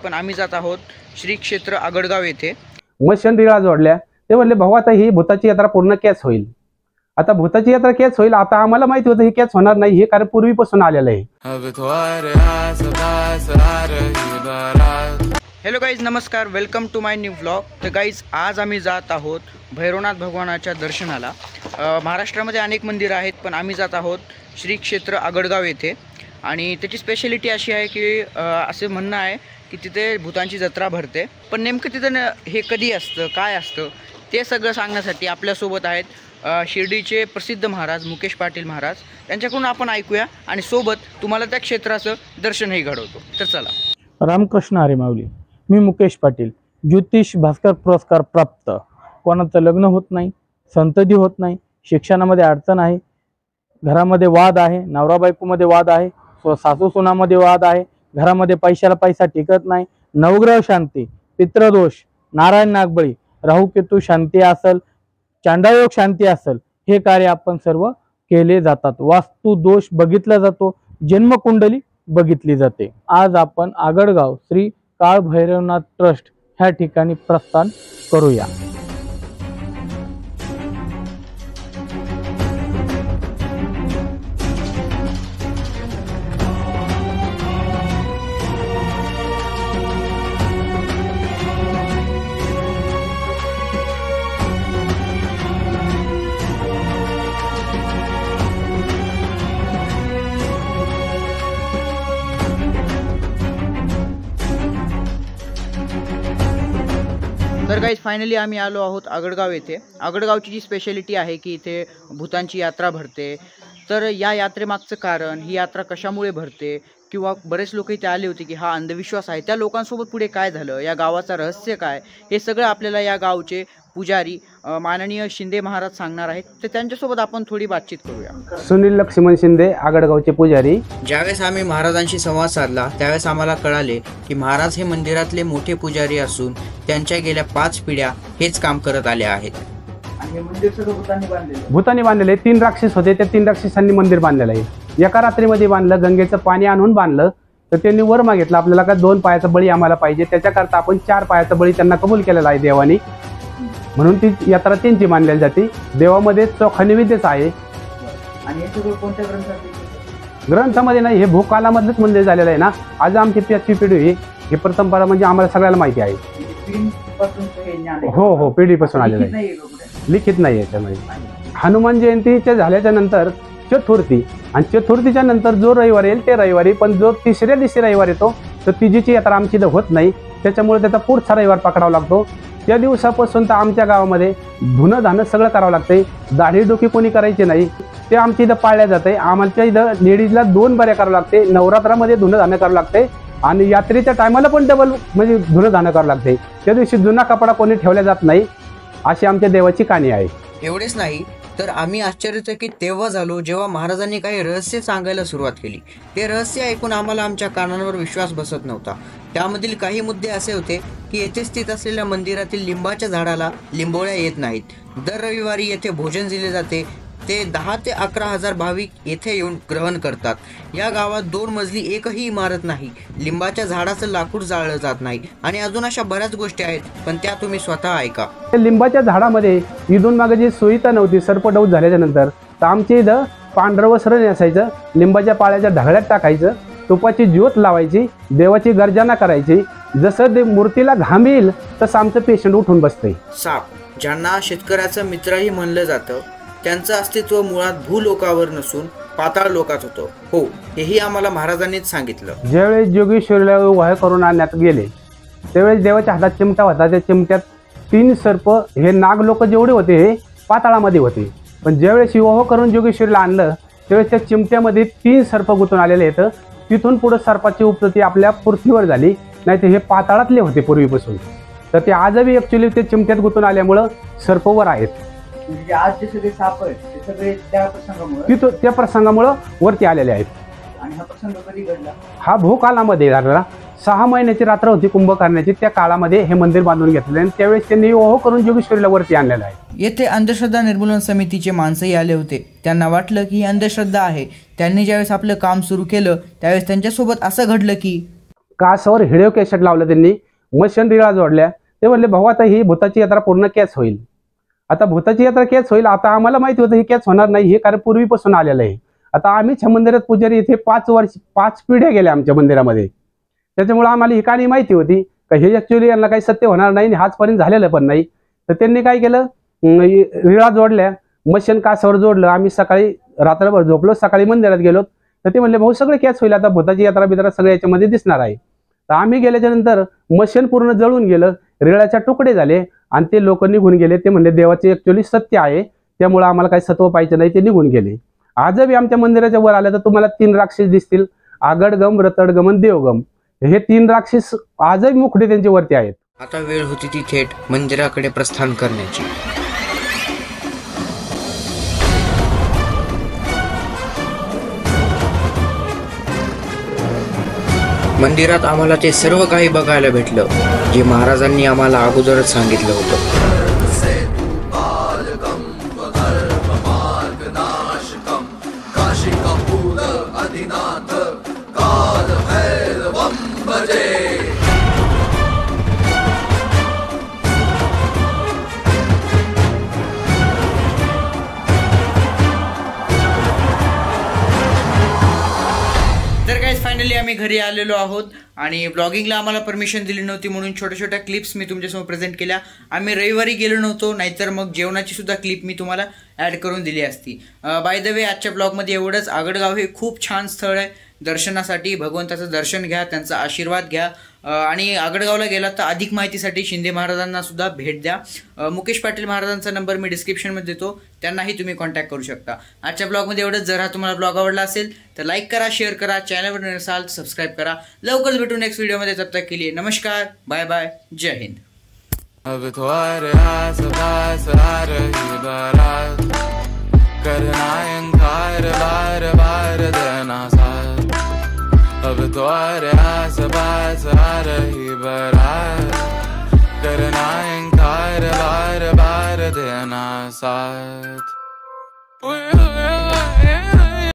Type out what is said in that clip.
पण आम्ही जात आहोत श्री क्षेत्र आगडगाव येथे। मशनरीला जोडल्या ते म्हणले भाऊ आता ही भूताची यात्रा पूर्ण कॅच होईल। आता भूताची यात्रा कॅच होईल, आता आम्हाला माहिती होतं ही कॅच होणार नाही, हे कारण पूर्वीपासून आलेलं आहे। हॅलो गाईज, नमस्कार, welcome to my new vlog. तर गाईज आज आम्ही जात आहोत भैरवनाथ भगवानाच्या दर्शनाला। महाराष्ट्रामध्ये अनेक मंदिरं आहेत पण आम्ही जात आहोत श्री क्षेत्र आगडगाव येथे। आणि त्याची स्पेशालिटी अशी आहे की असे म्हणणं आहे की तिथे भूतांची जत्रा भरते। पण नेमकं तिथं हे कधी असतं, काय असतं ते सगळं सांगण्यासाठी आपल्यासोबत आहेत शिर्डीचे प्रसिद्ध महाराज मुकेश पाटील महाराज। त्यांच्याकडून आपण ऐकूया आणि सोबत तुम्हाला त्या क्षेत्राचं दर्शनही घडवतो। तर चला। रामकृष्ण हरी माऊली। मी मुकेश पाटील, ज्योतिष भास्कर पुरस्कार प्राप्त। कोणाचं लग्न होत नाही, संतती होत नाही, शिक्षणामध्ये अडचण आहे, घरामध्ये वाद आहे, नवरा बायकोमध्ये वाद आहे, सासू सुनामध्ये वाद आहे, घरामध्ये पैशाला पैसा टिकत नाही, नवग्रह शांती, पितृदोष, नारायण नागबळी, राहू केतू शांती असेल, चांडायोग शांती असेल, हे कार्य आपण सर्व केले जातात। वास्तू दोष बघितला जातो, जन्मकुंडली बघितली जाते। आज आपण आगडगाव श्री काळ भैरवनाथ ट्रस्ट ह्या ठिकाणी प्रस्थान करूया। तर गाईज फायनली आम्ही आलो आहोत आगडगाव येथे। आगडगावची जी स्पेशालिटी आहे की इथे भूतांची यात्रा भरते। तर या यात्रेमागचं कारण, ही यात्रा कशामुळे भरते, किंवा बरेच लोक इथे आले होते की हा अंधविश्वास आहे, त्या लोकांसोबत पुढे काय झालं, या गावाचं रहस्य काय, हे सगळं आपल्याला या गावचे पुजारी माननीय शिंदे महाराज सांगणार आहेत। तर त्यांच्यासोबत आपण थोडी बातचीत करूया। सुनील लक्ष्मण शिंदे, आगडगावचे पुजारी। ज्यावेळेस आम्ही महाराजांशी संवाद साधला त्यावेळेस आम्हाला कळाले की महाराज हे मंदिरातले मोठे पुजारी असून त्यांच्या गेल्या 5 पिढ्या हेच काम करत आल्या आहेत। आणि हे मंदिर सगळं भूतांनी बांधलेले 3 राक्षस होते, त्या 3 राक्षसांनी मंदिर बांधलेलं आहे। एका रात्रीमध्ये बांधलं, गंगेचं पाणी आणून बांधलं। तर त्यांनी वर मागितलं आपल्याला का 2 पायाचा बळी आम्हाला पाहिजे, त्याच्याकरता आपण 4 पायाचा बळी त्यांना कबूल केलेला आहे देवानी, म्हणून ती यात्रा त्यांची मानलेली जाते। देवामध्ये चोखा नैवेद्यच आहे। आणि हे सगळं कोणत्या ग्रंथात? ग्रंथामध्ये नाही, हे भूकालामधलंच मंदिर झालेलं आहे ना। आज आमची 5वी पिढी हे परंपरा म्हणजे आम्हाला सगळ्याला माहिती आहे। हो हो, पिढीपासून आलेलं आहे, लिखित नाही याच्यामध्ये। हनुमान जयंतीच्या झाल्याच्या नंतर चतुर्थी, आणि चतुर्थीच्या नंतर जो रविवार येईल ते रविवारी, पण जो 3ऱ्या दिवशी रविवार येतो तर तिजीची यात्रा आमची इथं होत नाही, त्याच्यामुळे त्याचा पुढचा रविवार पकडावा लागतो। त्या दिवसापासून तर आमच्या गावामध्ये धुणं धाणं सगळं करावं लागतंय। दाढी डोकी कोणी करायची नाही, ते आमच्या इथं पाळल्या जाते। आमच्या इथं लेडीजला 2 बऱ्या करावं लागते, नवरात्रामध्ये धुणं धाणं करावं लागते, आणि यात्रेच्या टायमाला पण डबल म्हणजे धुणं धाणं करावं लागते। त्या दिवशी जुना कपडा कोणी ठेवला जात नाही, अशी आमच्या देवाची कहाणी आहे। एवढेच नाही तर आम्ही आश्चर्यचकित तेव्हा झालो जेव्हा महाराजांनी काही रहस्य सांगायला सुरुवात केली। ते रहस्य ऐकून आम्हाला आमच्या कानांवर विश्वास बसत नव्हता। त्यामधील काही मुद्दे असे होते की येथे स्थित असलेल्या मंदिरातील लिंबाच्या झाडाला लिंबोळ्या येत नाहीत। दर रविवारी येथे भोजन दिले जाते, ते 10 ते 11 हजार भाविक येथे येऊन ग्रहण करतात। या गावात 2 मजली एकही इमारत नाही, लिंबाच्या झाडाचं लाकूड जाळलं जात नाही, आणि अजून अशा बऱ्याच गोष्टी आहेत, पण त्या तुम्ही स्वतः ऐका। लिंबाच्या झाडामध्ये इथून मागे जी सुविधा नव्हती, सर्पडौस झाल्याच्या नंतर तर आमच्या इथं पांढरं वस्त्र नेसायचं, लिंबाच्या पाळ्याच्या ढगळ्यात टाकायचं, तुपाची ज्योत लावायची, देवाची गर्जना करायची। जसं ते मूर्तीला घाम येईल तसं आमचं पेशंट उठून बसतंय। साप, ज्यांना शेतकऱ्याचं मित्रही म्हणलं जातं, त्यांचं अस्तित्व मुळात भूलोकावर नसून पाताळ लोकात होतं। हो, हेही आम्हाला महाराजांनीच सांगितलं। ज्यावेळेस जोगेश्वरीला विवाह करून आणण्यात गेले त्यावेळेस देवाच्या हातात चिमटा होता, त्या चिमट्यात 3 सर्प, हे नाग लोक जेवढे होते हे पाताळामध्ये होते। पण ज्यावेळेस विवाह करून जोगेश्वरीला आणलं त्यावेळेस त्या चिमट्यामध्ये 3 सर्प गुंतून आलेले आहेत। तिथून पुढे सर्पाची उत्पत्ती आपल्या पृथ्वीवर झाली, नाही तर हे पाताळातले होते पूर्वीपासून। तर ते आजही ॲक्च्युली ते चिमट्यात गुंतून आल्यामुळं सर्पवर आहेत। म्हणजे आज जे सगळे साप आहेत ते सगळे त्या प्रसंगामुळं वरती आलेले आहेत। आणि हा प्रसंग कधी घडला? हा भूकालामध्ये झाला। 6 महिन्याची रात्र होती कुंभकर्णाची, त्या काळामध्ये हे मंदिर बांधून घेतलेले आणि त्यावेळेस त्यांनी ओहो करून जोगेश्वरीला वरती आणलेलं आहे। येथे अंधश्रद्धा निर्मूलन समितीचे माणसंही आले होते। त्यांना वाटलं की ही अंधश्रद्धा आहे। त्यांनी ज्यावेळेस आपलं काम सुरू केलं त्यावेळेस त्यांच्यासोबत असं घडलं की कासावर हिडिओ कॅसेट लावलं त्यांनी, मशन रिळा जोडल्या. ते म्हणले भाऊ आता ही भूताची यात्रा पूर्ण कॅच होईल. आता भूताची यात्रा कॅच होईल. आता आम्हाला माहिती होतं ही कॅच होणार नाही, हे कारण पूर्वीपासून आलेलं आहे. आता आम्हीच्या मंदिरात पुजारी इथे 5 पिढ्या गेल्या आमच्या मंदिरामध्ये. त्याच्यामुळे आम्हाला ही कहाणी माहिती होती का हे ऍक्च्युअली यांना काही सत्य होणार नाही, आजपर्यंत झालेलं पण नाही. तर त्यांनी काय केलं, रिळा जोडल्या, मशन कासावर जोडलं. आम्ही सकाळी रात्रभर झोपलो, सकाळी मंदिरात गेलो. तर ते म्हणले भाऊ सगळे कॅच होईल, आता भूताची यात्रा बित्रा सगळ्या याच्यामध्ये दिसणार आहे. तर आम्ही गेल्याच्या नंतर मशन पूर्ण जळून गेलं, रिळाचे तुकडे झाले आणि ते लोक निघून गेले. ते म्हणले देवाचे ऍक्च्युअली सत्य आहे, त्यामुळे आम्हाला काही सत्व पाहिजे नाही, ते निघून गेले. आजही आमच्या मंदिराच्या वर आल्या तर तुम्हाला 3 राक्षस दिसतील, आगडगम, रतडगम आणि देवगम. हे 3 राक्षस आजही मुखडे त्यांच्या वरती आहेत. आता वेळ होती ती थेट मंदिराकडे प्रस्थान करण्याची. मंदिरात आम्हाला ते सर्व काही बघायला भेटलं जे महाराजांनी आम्हाला अगोदरच सांगितलं होतं. तर गाइस फायनली आम्ही घरी आलेलो आहोत आणि ब्लॉगिंगला आम्हाला परमिशन दिली नव्हती म्हणून छोट्या छोट्या क्लिप्स मी तुमच्यासमोर प्रेझेंट केल्या. आम्ही रविवारी गेलो नव्हतो, नाहीतर मग जेवणाची सुद्धा क्लिप मी तुम्हाला ॲड करून दिली असती. बाय द वे आजच्या ब्लॉगमध्ये एवढंच. आगडगाव हे खूप छान स्थळ आहे दर्शनासाठी. भगवंताचं दर्शन घ्या, त्यांचा आशीर्वाद घ्या आणि आगडगावला गेलात तर अधिक माहितीसाठी शिंदे महाराजांना सुद्धा भेट द्या. मुकेश पाटील महाराजांचा नंबर मी डिस्क्रिप्शनमध्ये देतो, त्यांनाही तुम्ही कॉन्टॅक्ट करू शकता. आजच्या ब्लॉगमध्ये एवढंच. जर हा तुम्हाला ब्लॉग आवडला असेल तर लाईक करा, शेअर करा, चॅनलवर नसाल तर सबस्क्राईब करा. लवकरच भेटू नेक्स्ट व्हिडिओमध्ये. तब तक के लिए नमस्कार, बाय बाय, जय हिंद. अब तुम्हारे आस-पास आ रही बारात, करना इनकार बार बार देना साथ. अब तुम्हारे आस-पास आ रही बारात, करना इनकार बार बार देना साथ.